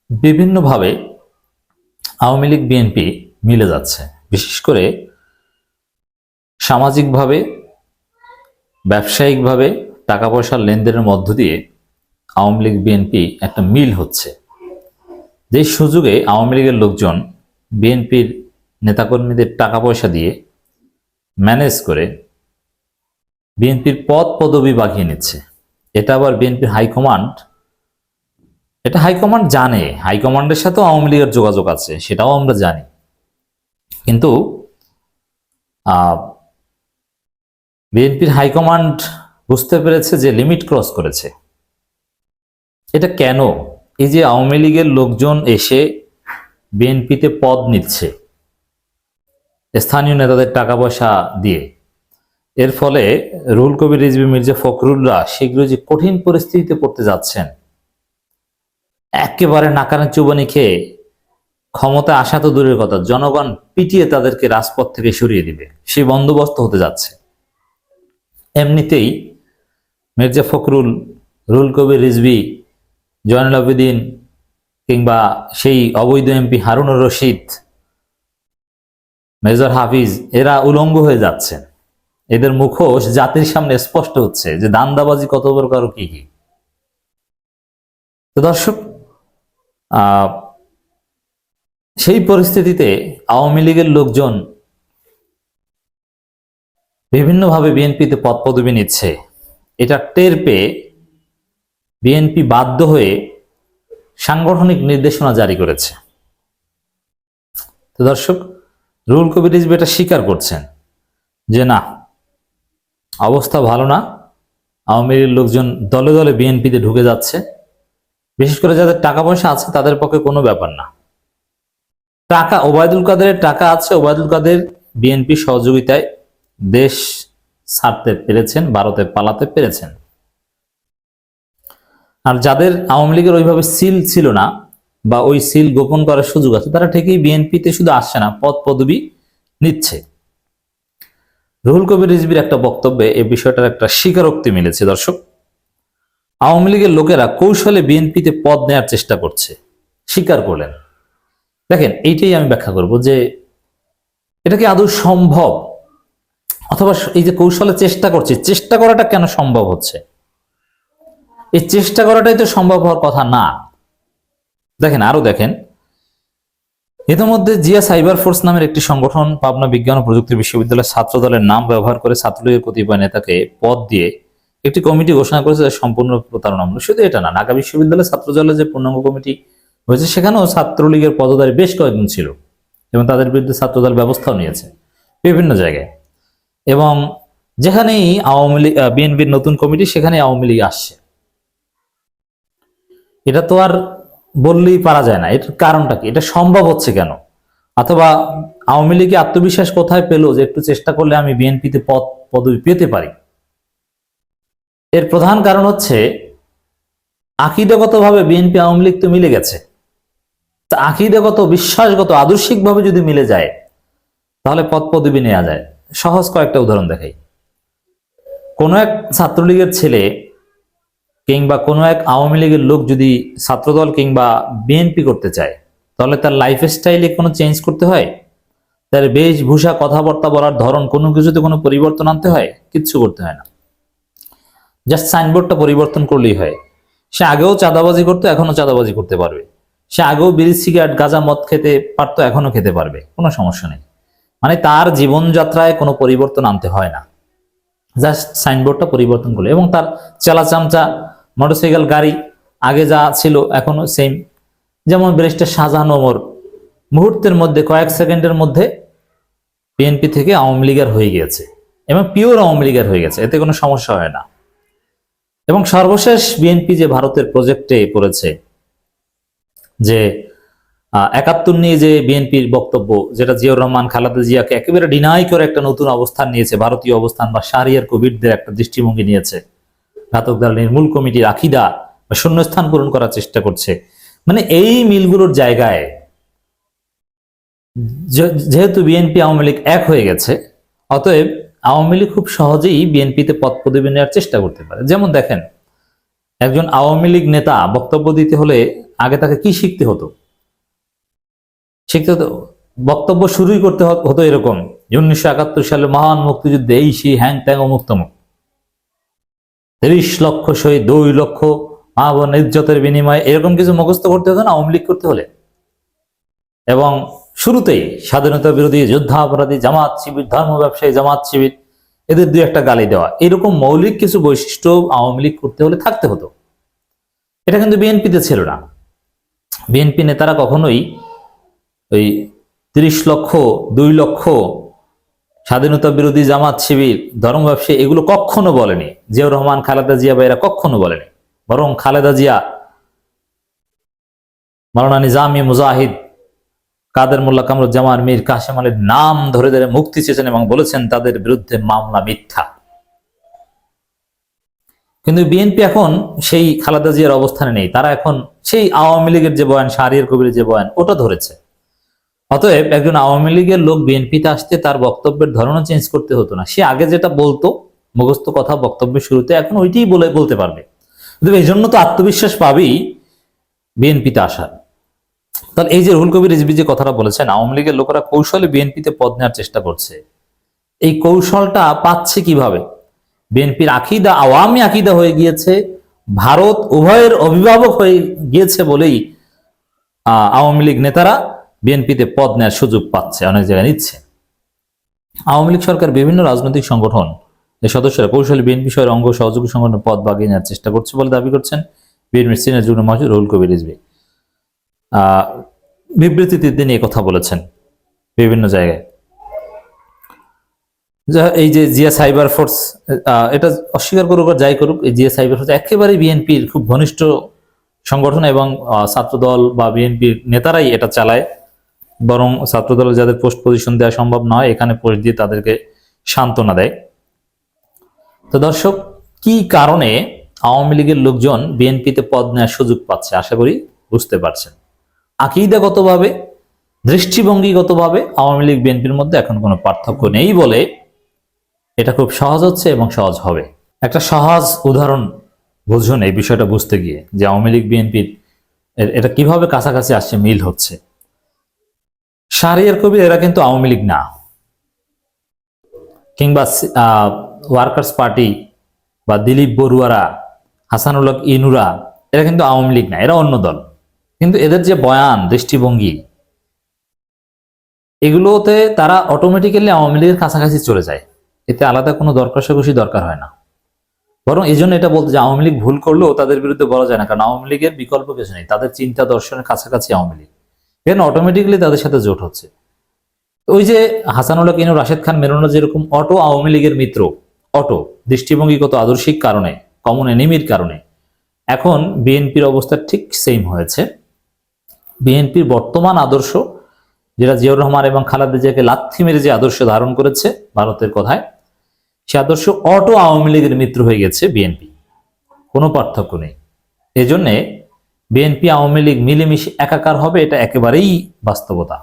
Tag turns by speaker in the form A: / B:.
A: বিভিন্নভাবে আওয়ামী লীগ বিএনপি মিলে যাচ্ছে। বিশেষ করে সামাজিকভাবে, ব্যবসায়িকভাবে টাকা পয়সার লেনদেনের মধ্য দিয়ে আওয়ামী লীগ বিএনপি একটা মিল হচ্ছে। যে সুযোগে আওয়ামী লীগের লোকজন বিএনপির নেতাকর্মীদের টাকা পয়সা দিয়ে ম্যানেজ করে বিএনপির পদ পদবি বাগিয়ে নিচ্ছে। এটা আবার বিএনপির হাইকমান্ড জানে, হাইকমান্ডের সাথেও আওয়ামী লীগের যোগাযোগ আছে, সেটাও আমরা জানি। কিন্তু বিএনপির হাইকমান্ড বুঝতে পেরেছে যে লিমিট ক্রস করেছে। এটা কেন? এই যে আওয়ামী লীগের লোকজন এসে বিএনপিতে পদ নিচ্ছে স্থানীয় নেতাদের টাকা পয়সা দিয়ে, এর ফলে রুহুল কবির রিজভী, মির্জা ফখরুলরা শীঘ্র যে কঠিন পরিস্থিতিতে পড়তে যাচ্ছেন, একেবারে নাকানে চুবানি খেয়ে ক্ষমতা আসা তো দূরের কথা, জনগণ পিটিয়ে তাদেরকে রাজপথ থেকে সরিয়ে দিবে, সেই বন্দোবস্ত হতে যাচ্ছে। এমনিতেই মির্জা ফখরুল, রুহুল কবির রিজভী, জয়নুল আবেদিন কিংবা সেই অবৈধ এমপি হারুনুর রশিদ, মেজর হাফিজ, এরা উলঙ্গ হয়ে যাচ্ছেন। এদের মুখোশ জাতির সামনে স্পষ্ট হচ্ছে যে দান্দাবাজি কত প্রকার কি কি। তো দর্শক, সেই পরিস্থিতিতে আওয়ামী লীগের লোকজন বিভিন্নভাবে বিএনপিতে পদ পদবি নিচ্ছে। এটা টের পেয়ে বিএনপি বাধ্য হয়ে সাংগঠনিক নির্দেশনা জারি করেছে। তো দর্শক, রুহুল কবির রিজভী এটা স্বীকার করছেন যে না, অবস্থা ভালো না, আওয়ামী লীগের লোকজন দলে দলে বিএনপিতে ঢুকে যাচ্ছে। বিশেষ করে যাদের টাকা পয়সা আছে তাদের পক্ষে কোনো ব্যাপার না। ওবায়দুল কাদেরের টাকা আছে, ওবায়দুল কাদের বিএনপি সহযোগিতায় দেশ ছাড়তে পেরেছেন, ভারতে পালাতে পেরেছেন। আর যাদের আওয়ামী লীগের ওইভাবে সিল ছিল না বা ওই সিল গোপন করার সুযোগ আছে, তারা ঠিকই বিএনপিতে শুধু আসছে না, পদ পদবি নিচ্ছে। রুহুল কবির রিজভীর একটা বক্তব্যে এই বিষয়টার একটা স্বীকারোক্তি মিলেছে। দর্শক, আওয়ামী লীগের লোকেরা কৌশলে বিএনপিতে পদ নেওয়ার চেষ্টা করছে, স্বীকার করলেন। দেখেন, এইটাই আমি ব্যাখ্যা করব যে এটা কি আদৌ সম্ভব, অথবা এই যে কৌশলে চেষ্টা করছে, চেষ্টা করাটা কেন সম্ভব হচ্ছে? এই চেষ্টা করাটাই তো সম্ভব হওয়ার কথা না। দেখেন, আরো দেখেন, ইতিমধ্যে জিয়া সাইবার ফোর্স নামের একটি সংগঠন পাবনা বিজ্ঞান ও প্রযুক্তি বিশ্ববিদ্যালয়ের ছাত্র দলের নাম ব্যবহার করে ছাত্রলীগের কতিপয় নেতাকে পদ দিয়ে একটি কমিটি ঘোষণা করেছে, যা সম্পূর্ণ প্রতারণামূলক। শুধু এটা না, ঢাকা বিশ্ববিদ্যালয়ের ছাত্র দলের যে পূর্ণাঙ্গ কমিটি হয়েছে সেখানেও ছাত্রলীগের পদধারী বেশ কয়েকজন ছিল এবং তাদের বিরুদ্ধে ছাত্রদল ব্যবস্থাও নিয়েছে বিভিন্ন জায়গায়। এবং যেখানেই আওয়ামী লীগ, বিএনপির নতুন কমিটি, সেখানে আওয়ামী লীগ আসছে। এটা তো আর বললেই পারা যায় না। এটার কারণটা কি? এটা সম্ভব হচ্ছে কেন? অথবা আওয়ামী লীগে আত্মবিশ্বাস কোথায় পেলো যে একটু চেষ্টা করলে আমি বিএনপিতে পদবি পেতে পারি? এর প্রধান কারণ হচ্ছে আকীদাগতভাবে বিএনপি আওয়ামী লীগ তো মিলে গেছে। তা আকীদাগত, বিশ্বাসগত, আদর্শিকভাবে যদি মিলে যায় তাহলে পদ পদবি নেওয়া যায়। সহজ কয়েকটা উদাহরণ দেখাই। কোনো এক ছাত্রলীগের ছেলে কিংবা কোনো এক আওয়ামী লীগের লোক যদি ছাত্রদল কিংবা বিএনপি করতে চায়, তাহলে তার লাইফ স্টাইলে কোনো চেঞ্জ করতে হয়? তার বেশভূষা, কথাবার্তা বলার ধরন, কোনো কিছুতে কোনো পরিবর্তন আনতে হয়? কিচ্ছু করতে হয় না। জাস্ট সাইনবোর্ডটা পরিবর্তন করলেই হয়। সে আগেও চাঁদাবাজি করতো, এখনো চাঁদাবাজি করতে পারবে। সে আগেও বিড়ি, সিগারেট, গাঁজা, মদ খেতে পারতো, এখনো খেতে পারবে, কোনো সমস্যা নেই। মানে তার জীবনযাত্রায় কোনো পরিবর্তন আনতে হয় না, জাস্ট সাইনবোর্ডটা পরিবর্তন করলে। এবং তার চালা চামচা, মোটরসাইকেল, গাড়ি আগে যা ছিল এখনো সেম। যেমন ব্যারিস্টার শাহজাহান ওমর মুহূর্তের মধ্যে, কয়েক সেকেন্ডের মধ্যে বিএনপি থেকে আওয়ামী লীগের হয়ে গিয়েছে এবং পিওর আওয়ামী লীগের হয়ে গেছে, এতে কোনো সমস্যা হয় না। এবং সর্বশেষ বিএনপি যে ভারতের প্রজেক্টে পড়েছে, যে ৭১ নিয়ে যে বিএনপির বক্তব্য, যেটা জিয়াউর রহমান, খালেদা জিয়াকে একেবারে ডিনাই করে একটা নতুন অবস্থান নিয়েছে, ভারতীয় অবস্থান বা শাহরিয়ার কবিরদের একটা দৃষ্টিভঙ্গি নিয়েছে, ঘাতক দল নির্মূল কমিটির আকিদা বা শূন্যস্থান পূরণ করার চেষ্টা করছে। মানে এই মিলগুলোর জায়গায় যেহেতু বিএনপি আওয়ামী লীগ এক হয়ে গেছে, অতএব আওয়ামী লীগ খুব সহজেই বিএনপিতে পদ পদবি নেওয়ার চেষ্টা করতে পারে। যেমন দেখেন, একজন আওয়ামী লীগ নেতা বক্তব্য দিতে হলে আগে তাকে কি শিখতে হতো? শিখতে হতো, বক্তব্য শুরুই করতে হতো এরকম, 1971 সালে মহান মুক্তিযুদ্ধে এই সেই হ্যাং ত্যাং অমুক তমুক, 30 লক্ষ শহীদ, 2 লক্ষ মা বোন ইজ্জতের বিনিময়ে, এরকম কিছু মুখস্থ করতে হতো না আওয়ামী লীগ করতে হলে। এবং শুরুতেই স্বাধীনতা বিরোধী, যুদ্ধাপরাধী, জামাত শিবির, ধর্ম ব্যবসায়ী, জামাত শিবির, এদের 2-1টা গালি দেওয়া, এরকম মৌলিক কিছু বৈশিষ্ট্য আওয়ামী লীগ করতে হলে থাকতে হতো। এটা কিন্তু বিএনপিতে ছিল না। বিএনপি নেতারা কখনোই ওই 30 লক্ষ, 2 লক্ষ, স্বাধীনতা বিরোধী, জামাত শিবির, ধর্ম ব্যবসায়ী এগুলো কখনো বলেনি। জিয়াউর রহমান, খালেদা জিয়া বা এরা কখনো বলেনি। বরং খালেদা জিয়া, মাওলানা নিজামী, মুজাহিদ, কাদের মোল্লা, কামরুজ্জামান, মীর কাসেম আলীর নাম ধরে ধরে মুক্তি চেয়েছেন এবং বলেছেন তাদের বিরুদ্ধে মামলা মিথ্যা। কিন্তু বিএনপি এখন সেই খালেদা জিয়ার অবস্থানে নেই। তারা এখন সেই আওয়ামী লীগের যে বয়ান, শাহরিয়ার কবিরের যে বয়ান, ওটা ধরেছে। অতএব একজন আওয়ামী লীগের লোক বিএনপিতে আসতে তার বক্তব্যের ধরনও চেঞ্জ করতে হতো না। সে আগে যেটা বলতো মুখস্থ কথা বক্তব্যের শুরুতে, এখন ওইটাই বলতে পারবে। কিন্তু এই জন্য তো আত্মবিশ্বাস পাবেই বিএনপিতে আসার। তাহলে এই যে রুহুল কবির রিজভী যে কথাটা বলেছেন, আওয়ামী লীগের লোকেরা কৌশলে বিএনপিতে পদ নেওয়ার চেষ্টা করছে, এই কৌশলটা পাচ্ছে কিভাবে? বিএনপির আকীদা আওয়ামী আকীদা হয়ে গিয়েছে, ভারত উভয়ের অভিভাবক হয়ে গিয়েছে বলেই আওয়ামী লীগ নেতারা বিএনপিতে পদ নেওয়ার সুযোগ পাচ্ছে, অনেক জায়গায় নিচ্ছে। আওয়ামী লীগ সরকার বিভিন্ন রাজনৈতিক সংগঠন এর সদস্যরা কৌশলী বিএনপি সহ অঙ্গ সহযোগী সংগঠনের পদ বাগিয়ে নেওয়ার চেষ্টা করছে বলে দাবি করছেন বিএনপির সিনিয়র যুগ্ম মহাসচিব রুহুল কবির রিজভী। বিবৃতিতে তিনি কথা বলেছেন বিভিন্ন জায়গায়। এই যে জিয়া সাইবার ফোর্স, এটা অস্বীকার করুক আর যাই করুক, এই জিয়া সাইবার ফোর্স একেবারে বিএনপির খুব ঘনিষ্ঠ সংগঠন এবং ছাত্রদল বা বিএনপির নেতারাই এটা চালায়। বরং ছাত্রদল যাদের পোস্ট পজিশন দেওয়া সম্ভব নয়, এখানে পোস্ট দিয়ে তাদেরকে সান্ত্বনা দেয়। তো দর্শক, কি কারণে আওয়ামী লীগের লোকজন বিএনপিতে পদ নেওয়ার সুযোগ পাচ্ছে আশা করি বুঝতে পারছেন। আকীদাগতভাবে, দৃষ্টিভঙ্গিগতভাবে আওয়ামী লীগ বিএনপির মধ্যে এখন কোনো পার্থক্য নেই বলে এটা খুব সহজ হচ্ছে এবং সহজ হবে। একটা সহজ উদাহরণ বুঝুন এই বিষয়টা বুঝতে গিয়ে, যে আওয়ামী লীগ বিএনপির এটা কিভাবে কাছাকাছি আসছে, মিল হচ্ছে। শাহরিয়ার কবির এরা কিন্তু আওয়ামী লীগ না, কিংবা ওয়ার্কার্স পার্টি বা দিলীপ বড়ুয়ারা, হাসানুল হক ইনুরা, এরা কিন্তু আওয়ামী লীগ না, এরা অন্য দল। কিন্তু এদের যে বয়ান, দৃষ্টিভঙ্গি, এগুলোতে তারা অটোমেটিক্যালি আওয়ামী লীগের কাছাকাছি চলে যায়। এতে আলাদা কোনো দরকষাকষি দরকার হয় না। বরং এই জন্য এটা বলতে যে আওয়ামী লীগ ভুল করলেও তাদের বিরুদ্ধে বলা যায় না, কারণ আওয়ামী লীগের বিকল্প কিছু নেই। তাদের চিন্তা দর্শনের কাছাকাছি আওয়ামী লীগ, এখানে অটোমেটিক্যালি তাদের সাথে জোট হচ্ছে। ওই যে হাসানুল হক ইনু, রাশেদ খান মেননরা যেরকম অটো আওয়ামী লীগের মিত্র, অটো দৃষ্টিভঙ্গিগত আদর্শিক কারণে, কমন এনিমির কারণে, এখন বিএনপির অবস্থা ঠিক সেম হয়েছে। বিএনপির বর্তমান আদর্শ, যেটা জিয়াউর রহমান এবং খালেদা জিয়াকে লাথি মেরে যে আদর্শ ধারণ করেছে ভারতের কথায়, সে আদর্শ অটো আওয়ামী লীগের মিত্র হয়ে গেছে বিএনপি। কোনো পার্থক্য নেই। এজন্যে বিএনপি আওয়ামী লীগ মিলেমিশে একাকার হবে, এটা একেবারেই বাস্তবতা।